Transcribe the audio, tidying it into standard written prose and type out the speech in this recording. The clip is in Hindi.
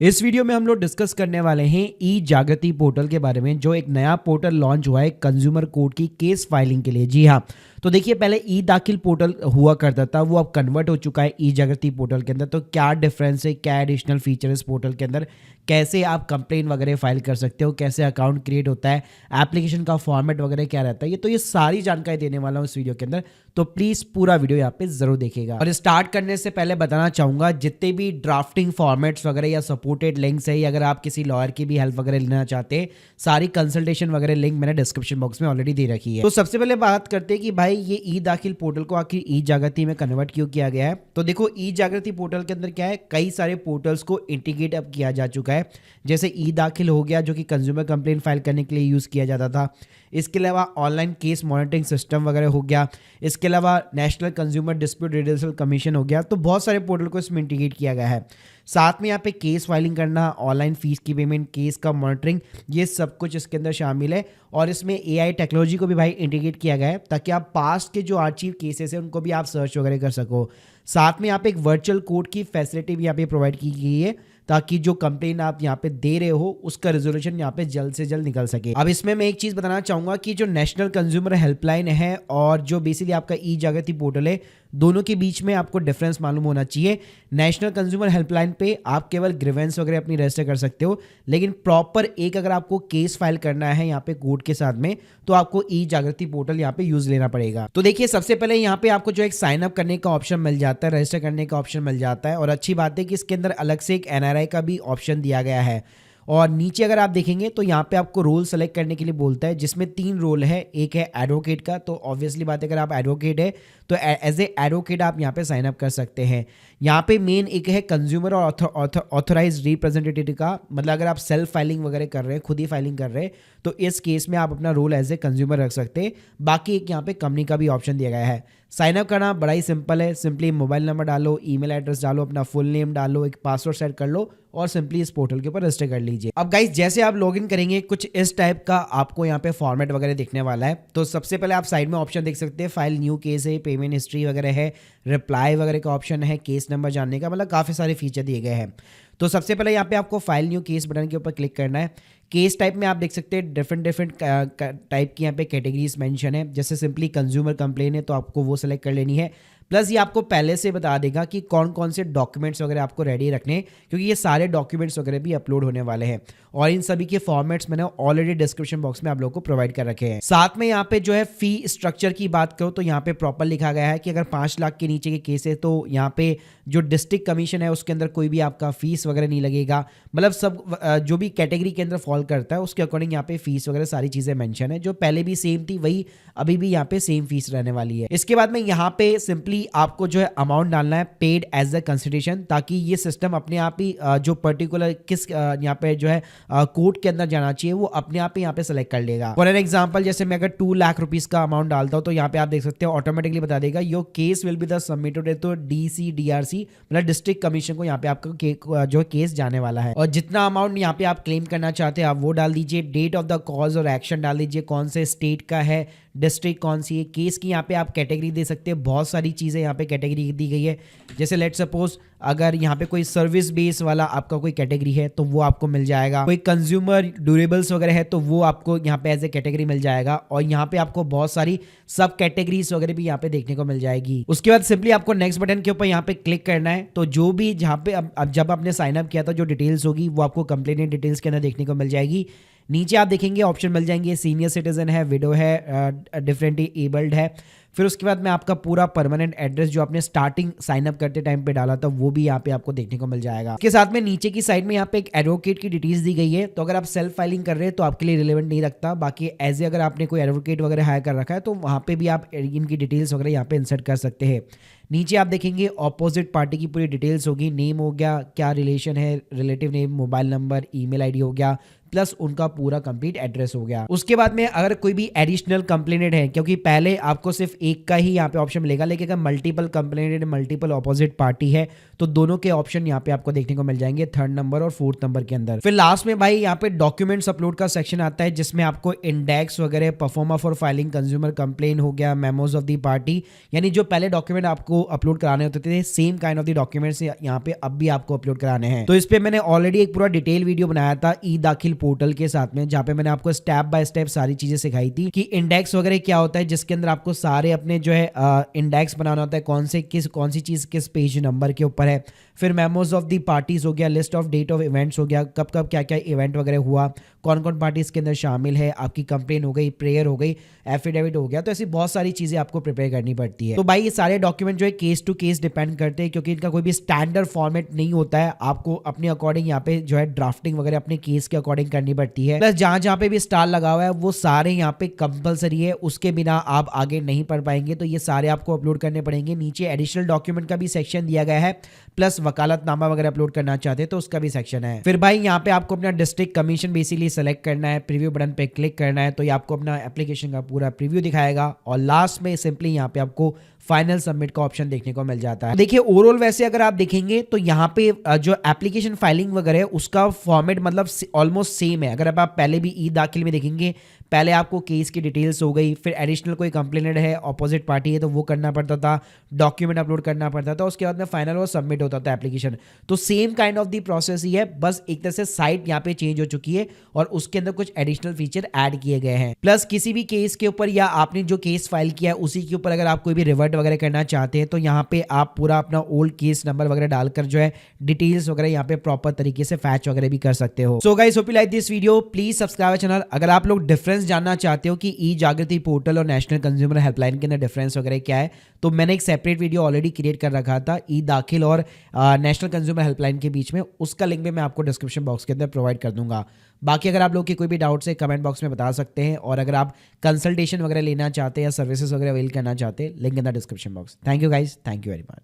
इस वीडियो में हम लोग डिस्कस करने वाले हैं ई जागृति पोर्टल के बारे में, जो एक नया पोर्टल लॉन्च हुआ है कंज्यूमर कोर्ट की केस फाइलिंग के लिए। जी हाँ, तो देखिए पहले ई दाखिल पोर्टल हुआ करता था, वो अब कन्वर्ट हो चुका है ई जागृति पोर्टल के अंदर। तो क्या डिफरेंस है, क्या एडिशनल फीचर है इस पोर्टल के अंदर, कैसे आप कंप्लेन वगैरह फाइल कर सकते हो, कैसे अकाउंट क्रिएट होता है, एप्लीकेशन का फॉर्मेट वगैरह क्या रहता है, ये सारी जानकारी देने वाला हूँ इस वीडियो के अंदर। तो प्लीज पूरा वीडियो यहाँ पे जरूर देखिएगा। और स्टार्ट करने से पहले बताना चाहूंगा, जितने भी ड्राफ्टिंग फॉर्मेट्स वगैरह या सपोर्टेड लिंक्स है, या अगर आप किसी लॉयर की भी हेल्प वगैरह लेना चाहते हैं, सारी कंसल्टेशन वगैरह लिंक मैंने डिस्क्रिप्शन बॉक्स में ऑलरेडी दे रखी है। तो सबसे पहले बात करते हैं कि भाई ये ई दाखिल पोर्टल को आखिर ई जागृति में कन्वर्ट क्यों किया गया है। तो देखो, ई जागृति पोर्टल के अंदर क्या है, कई सारे पोर्टल्स को इंटीग्रेट अब किया जा चुका है। जैसे ई दाखिल हो गया, जो कि कंज्यूमर कंप्लेंट फाइल करने के लिए यूज किया जाता था। इसके अलावा ऑनलाइन केस मॉनिटरिंग सिस्टम वगैरह हो गया। इसके अलावा नेशनल कंज्यूमर डिस्प्यूट रिड्यूसल कमीशन हो गया। तो बहुत सारे पोर्टल को इसमें इंटीग्रेट किया गया है। साथ में यहाँ पे केस फाइलिंग करना, ऑनलाइन फीस की पेमेंट, केस का मॉनिटरिंग, ये सब कुछ इसके अंदर शामिल है। और इसमें एआई टेक्नोलॉजी को भी भाई इंटीग्रेट किया गया है, ताकि आप पास्ट के जो आर्चिव केसेस हैं उनको भी आप सर्च वगैरह कर सको। साथ में यहाँ पे एक वर्चुअल कोर्ट की फैसिलिटी भी यहाँ पे प्रोवाइड की गई है, ताकि जो कंप्लेन आप यहाँ पे दे रहे हो उसका रेजोल्यूशन यहाँ पे जल्द से जल्द निकल सके। अब इसमें मैं एक चीज बताना चाहूंगा कि जो नेशनल कंज्यूमर हेल्पलाइन है और जो बेसिकली आपका ई जागृति पोर्टल है, दोनों के बीच में आपको डिफरेंस मालूम होना चाहिए। नेशनल कंज्यूमर हेल्पलाइन पे आप केवल ग्रीवेंस वगैरह अपनी रजिस्टर कर सकते हो, लेकिन प्रॉपर एक अगर आपको केस फाइल करना है यहाँ पे कोर्ट के साथ में, तो आपको ई जागृति पोर्टल यहाँ पे यूज लेना पड़ेगा। तो देखिए, सबसे पहले यहाँ पे आपको जो एक साइन अप करने का ऑप्शन मिल जाता है, रजिस्टर करने का ऑप्शन मिल जाता है। और अच्छी बात है कि इसके अंदर अलग से एक एनआरआई का भी ऑप्शन दिया गया है। और नीचे अगर आप देखेंगे तो यहाँ पे आपको रोल सेलेक्ट करने के लिए बोलता है, जिसमें 3 रोल है। एक है एडवोकेट का, तो ऑब्वियसली बात है अगर आप एडवोकेट है तो एज ए एडवोकेट आप यहाँ पे साइन अप कर सकते हैं। यहाँ पे मेन एक है कंज्यूमर और ऑथोराइज रिप्रेजेंटेटिव का, मतलब अगर आप सेल्फ फाइलिंग वगैरह कर रहे हैं, खुद ही फाइलिंग कर रहे हैं, तो इस केस में आप अपना रोल एज ए कंज्यूमर रख सकते हैं। बाकी एक यहाँ पे कंपनी का भी ऑप्शन दिया गया है। साइन अप करना बड़ा ही सिंपल है, सिंपली मोबाइल नंबर डालो, ईमेल एड्रेस डालो, अपना फुल नेम डालो, एक पासवर्ड सेट कर लो और सिंपली इस पोर्टल के ऊपर रजिस्टर कर लीजिए। अब गाइस, जैसे आप लॉगिन करेंगे कुछ इस टाइप का आपको यहाँ पे फॉर्मेट वगैरह दिखने वाला है। तो सबसे पहले आप साइड में ऑप्शन देख सकते हैं, फाइल न्यू केस है, पेमेंट हिस्ट्री वगैरह है, रिप्लाई वगैरह का ऑप्शन है, केस नंबर जानने का, मतलब काफ़ी सारे फीचर दिए गए हैं। तो सबसे पहले यहाँ पे आपको फाइल न्यू केस बटन के ऊपर क्लिक करना है। केस टाइप में आप देख सकते हैं डिफरेंट टाइप की यहाँ पे कैटेगरीज मेंशन है। जैसे सिंपली कंज्यूमर कंप्लेन है तो आपको वो सेलेक्ट कर लेनी है। प्लस ये आपको पहले से बता देगा कि कौन कौन से डॉक्यूमेंट्स वगैरह आपको रेडी रखने हैं, क्योंकि ये सारे डॉक्यूमेंट्स वगैरह भी अपलोड होने वाले हैं। और इन सभी के फॉर्मेट्स मैंने ऑलरेडी डिस्क्रिप्शन बॉक्स में आप लोगों को प्रोवाइड कर रखे हैं। साथ में यहाँ पे जो है फी स्ट्रक्चर की बात करो तो यहाँ पे प्रॉपर लिखा गया है कि अगर 5 लाख के नीचे के केस है तो यहाँ पे जो डिस्ट्रिक्ट कमीशन है उसके अंदर कोई भी आपका फीस वगैरह नहीं लगेगा। मतलब सब जो भी कैटेगरी के अंदर फॉल करता है उसके अकॉर्डिंग यहाँ पे फीस वगैरह सारी चीजें मेंशन है। जो पहले भी सेम थी वही अभी भी यहाँ पे सेम फीस रहने वाली है। इसके बाद में यहाँ पे सिंपली आपको जो है अमाउंट डालना है पेड एज अ कंसिडरेशन, ताकि ये सिस्टम अपने आप ही जो पर्टिकुलर किस यहाँ पे जो है कोर्ट के अंदर जाना चाहिए वो अपने आप ही यहाँ पे सेलेक्ट कर लेगा। फॉर एन एग्जांपल, जैसे मैं अगर 2 लाख रुपीस का अमाउंट डालता हूँ तो यहाँ पे आप देख सकते हो ऑटोमेटिकली बता देगा your case will be the submitted तो DCDRC, मतलब डिस्ट्रिक्ट कमीशन को यहाँ पे आपका जो केस जाने वाला है। और जितना अमाउंट यहाँ पे आप क्लेम करना चाहते हैं आप वो डाल दीजिए। डेट ऑफ द कॉज और एक्शन डाल दीजिए, कौन से स्टेट का है, डिस्ट्रिक्ट कौन सी है, केस की यहाँ पे आप कैटेगरी दे सकते हैं। बहुत सारी चीज़ें यहाँ पे कैटेगरी दी गई है। जैसे लेट सपोज अगर यहाँ पे कोई सर्विस बेस वाला आपका कोई कैटेगरी है तो वो आपको मिल जाएगा। कोई कंज्यूमर ड्यूरेबल्स वगैरह है तो वो आपको यहाँ पे एज ए कैटेगरी मिल जाएगा। और यहाँ पे आपको बहुत सारी सब कैटेगरीज वगैरह भी यहाँ पे देखने को मिल जाएगी। उसके बाद सिंपली आपको नेक्स्ट बटन के ऊपर यहाँ पे क्लिक करना है। तो जो भी जहाँ पे अब जब आपने साइन अप किया था जो डिटेल्स होगी वो आपको कंप्लेंट डिटेल्स के अंदर देखने को मिल जाएगी। नीचे आप देखेंगे ऑप्शन मिल जाएंगे, सीनियर सिटीजन है, विडो है, डिफरेंटली एबल्ड है। फिर उसके बाद में आपका पूरा परमानेंट एड्रेस जो आपने स्टार्टिंग साइन अप करते टाइम पे डाला था वो भी यहाँ पे आपको देखने को मिल जाएगा। इसके साथ में नीचे की साइड में यहाँ पे एक एडवोकेट की डिटेल्स दी गई है। तो अगर आप सेल्फ फाइलिंग कर रहे हैं तो आपके लिए रिलेवेंट नहीं रखता। बाकी एज ए अगर आपने कोई एडवोकेट वगैरह हायर कर रखा है तो वहाँ पे भी आप इनकी डिटेल्स वगैरह यहाँ पे इंसर्ट कर सकते हैं। नीचे आप देखेंगे ऑपोजिट पार्टी की पूरी डिटेल्स होगी, नेम हो गया, क्या रिलेशन है, relative name, mobile number, email ID हो गया, प्लस उनका पूरा कंप्लीट एड्रेस हो गया। उसके बाद में अगर कोई भी एडिशनल कंप्लेनेंट है, क्योंकि पहले आपको सिर्फ एक का ही यहाँ पे ऑप्शन मिलेगा, लेकिन अगर multiple complainant, multiple opposite party है तो दोनों के ऑप्शन यहाँ पे आपको देखने को मिल जाएंगे 3rd नंबर और 4th नंबर के अंदर। फिर लास्ट में भाई यहाँ पे डॉक्यूमेंट्स अपलोड का सेक्शन आता है, जिसमें आपको इंडेक्स वगैरह, pro forma for filing consumer complain हो गया, मेमोज ऑफ दी पार्टी, यानी जो पहले डॉक्यूमेंट आपको आपको अपलोड कराने होते थे, same kind of the documents यहाँ पे अब भी आपको अपलोड कराने हैं। तो इस पे मैंने ऑलरेडी एक पूरा डिटेल वीडियो बनाया था ई दाखिल पोर्टल के साथ में, जहाँ पे मैंने आपको स्टेप बाय स्टेप सारी चीजें सिखाई थी कि इंडेक्स वगैरह क्या होता है, जिसके अंदर आपको सारे अपने जो है इंडेक्स बनाना होता है, कौन सी चीज किस पेज नंबर के ऊपर है। फिर मेमोज ऑफ दी पार्टीज हो गया, list of date of events हो गया, कब कब क्या क्या इवेंट वगैरह हुआ, कौन कौन पार्टी इसके अंदर शामिल है, आपकी कंप्लेन हो गई, प्रेयर हो गई, एफिडेविट हो गया। तो ऐसी बहुत सारी चीजें आपको प्रिपेयर करनी पड़ती है। तो भाई ये सारे डॉक्यूमेंट जो है केस टू केस डिपेंड करते हैं, क्योंकि इनका कोई भी स्टैंडर्ड फॉर्मेट नहीं होता है। आपको अपने अकॉर्डिंग यहाँ पे जो है ड्राफ्टिंग वगैरह अपने केस के अकॉर्डिंग करनी पड़ती है। प्लस जहां जहां पे भी स्टार लगा हुआ है वो सारे यहाँ पे कंपलसरी है, उसके बिना आप आगे नहीं पढ़ पाएंगे। तो ये सारे आपको अपलोड करने पड़ेंगे। नीचे एडिशनल डॉक्यूमेंट का भी सेक्शन दिया गया है, प्लस वकालतनामा वगैरह अपलोड करना चाहते हैं तो उसका भी सेक्शन है। फिर भाई यहाँ पे आपको अपना डिस्ट्रिक्ट कमीशन बेसिकली सेलेक्ट करना है, प्रीव्यू बटन पे क्लिक करना है, तो ये आपको अपना एप्लीकेशन का पूरा प्रीव्यू दिखाएगा और लास्ट में सिंपली यहाँ पे आपको फाइनल सबमिट का ऑप्शन देखने को मिल जाता है। देखिए ओवरऑल वैसे अगर आप देखेंगे तो यहाँ पे जो एप्लीकेशन फाइलिंग वगैरह है उसका फॉर्मेट मतलब ऑलमोस्ट सेम है। अगर आप पहले भी ई दाखिल में देखेंगे, पहले आपको केस की डिटेल्स हो गई, फिर एडिशनल कोई कंप्लेनेंट है, ऑपोजिट पार्टी है तो वो करना पड़ता था, डॉक्यूमेंट अपलोड करना पड़ता था, उसके बाद में फाइनल वो सबमिट होता था एप्लीकेशन। तो same kind of the process ही है, बस एक तरह से साइट यहाँ पे चेंज हो चुकी है और उसके अंदर कुछ एडिशनल फीचर ऐड किए गए हैं। प्लस किसी भी केस के ऊपर या आपने जो केस फाइल किया है उसी के ऊपर अगर आप कोई भी रिवर्ट वगैरह करना चाहते हैं तो यहाँ पे आप पूरा अपना ओल्ड केस नंबर वगैरह डालकर जो है डिटेल्स वगैरह यहाँ पे प्रॉपर तरीके से फैच वगैरह भी कर सकते हो। So guys hope you like this video, please subscribe channel. अगर आप लोग डिफरेंस जानना चाहते हो कि ई जागृति पोर्टल और नेशनल कंज्यूमर हेल्पलाइन के अंदर डिफरेंस वगैरह क्या है, तो मैंने एक सेपरेट वीडियो ऑलरेडी क्रिएट कर रखा था ई दाखिल और नेशनल कंज्यूमर हेल्पलाइन के बीच में, उसका लिंक भी मैं आपको डिस्क्रिप्शन बॉक्स के अंदर प्रोवाइड कर दूंगा। बाकी अगर आप लोग की कोई भी डाउट्स है कमेंट बॉक्स में बता सकते हैं, और अगर आप कंसल्टेशन वगैरह लेना चाहते हैं या सर्विसेज वगैरह अवेल करना चाहते हैं, link in the description box. Thank you guys, thank you very much.